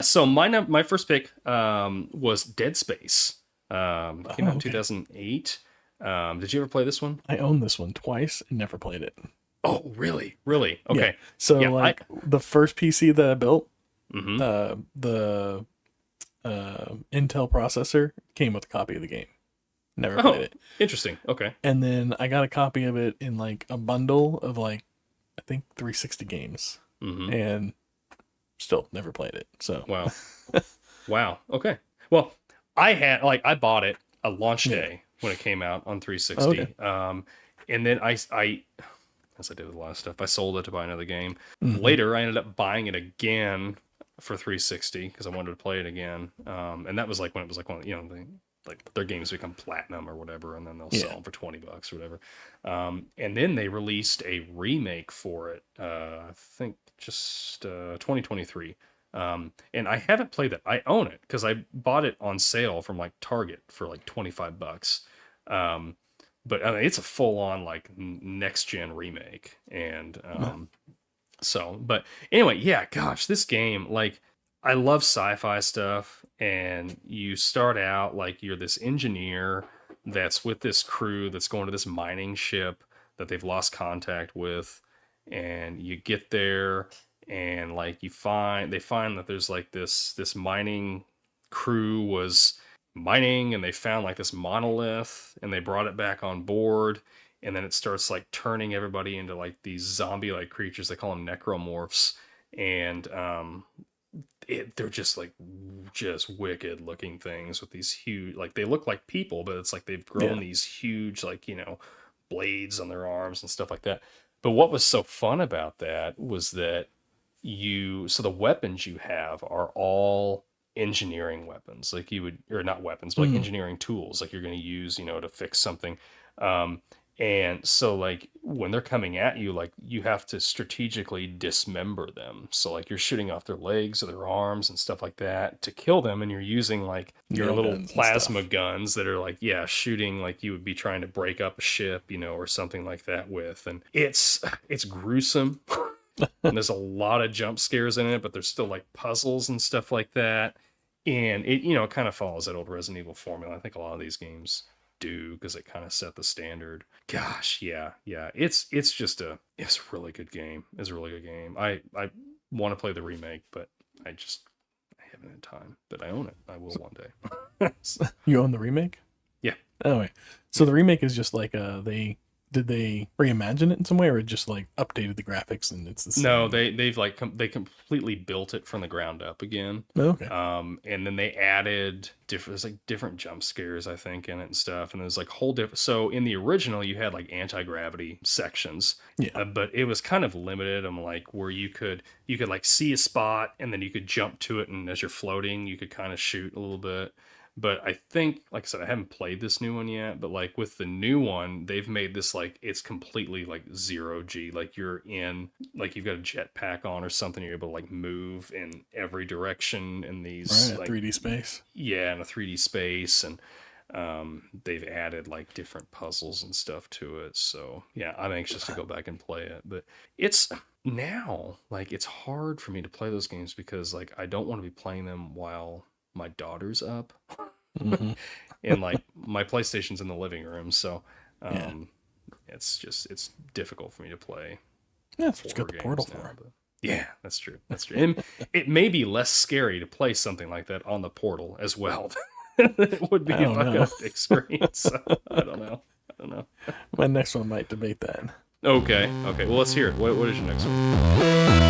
So my first pick was Dead Space. Came out in 2008. Did you ever play this one? I own this one twice and never played it. Oh, really? Really? Yeah. Okay. So Yeah, like the first PC that I built, hmm the Intel processor came with a copy of the game. Never played Oh, it. interesting. Okay. And then I got a copy of it in like a bundle of like I think 360 games, hmm and still never played it. So Wow. Wow. Okay. Well, I bought it a launch yeah. day when it came out on Oh, 360. okay. And then I as I did with a lot of stuff, I sold it to buy another game. Mm-hmm. Later, I ended up buying it again for 360 because I wanted to play it again. And that was like when it was like one, like their games become platinum or whatever, and then they'll sell them for $20 or whatever. And then they released a remake for it. I think just 2023. And I haven't played that. I own it because I bought it on sale from like Target for like $25. Um, but I mean, it's a full on like next gen remake. And but anyway, yeah, gosh, this game, like, I love sci-fi stuff, and you start out like you're this engineer that's with this crew that's going to this mining ship that they've lost contact with, and you get there, and like they find that there's like this mining crew was mining, and they found like this monolith, and they brought it back on board, and then it starts like turning everybody into like these zombie like creatures. They call them necromorphs. And they're just wicked looking things with these huge, like, they look like people, but it's like they've grown Yeah. these huge, like, blades on their arms and stuff like that. But what was so fun about that was that so the weapons you have are all engineering weapons, like you would, or not weapons, but like Mm. engineering tools, like you're going to use, to fix something. Um, and so like when they're coming at you, like you have to strategically dismember them. So like you're shooting off their legs or their arms and stuff like that to kill them. And you're using like your Nail little guns and plasma stuff. guns that are like, yeah, shooting like you would be trying to break up a ship, or something like that with. And it's gruesome. And there's a lot of jump scares in it, but there's still like puzzles and stuff like that. And it, it kind of follows that old Resident Evil formula. I think a lot of these games do because it kind of set the standard. Gosh, yeah. It's it's a really good game. It's a really good game. I want to play the remake, but I haven't had time. But I own it. I will one day. You own the remake? Yeah. Oh wait. So the remake is just like did they reimagine it in some way, or just like updated the graphics and it's the same? No, they've like they completely built it from the ground up again. Oh, okay. And then they added there's like different jump scares, I think, in it and stuff. And there's like whole different. So in the original, you had like anti-gravity sections, Yeah. but it was kind of limited. I'm like where you could like see a spot and then you could jump to it, and as you're floating, you could kind of shoot a little bit. But I think, like I said, I haven't played this new one yet, but like with the new one, they've made this like it's completely like zero G. Like you've got a jetpack on or something, you're able to like move in every direction in these Right. like 3D space. yeah, in a 3D space. And they've added like different puzzles and stuff to it. So yeah, I'm anxious to go back and play it. But it's now like it's hard for me to play those games because like I don't want to be playing them while my daughter's up. Mm-hmm. And like my PlayStation's in the living room, so Yeah. it's difficult for me to play Yeah, that's what you horror got the games portal now. for. But yeah, that's true. That's true. And it may be less scary to play something like that on the portal as well than it would be I if don't I know. got a big screen. So I don't know. I don't know. My next one might debate that. Okay. Well, let's hear it. What is your next one?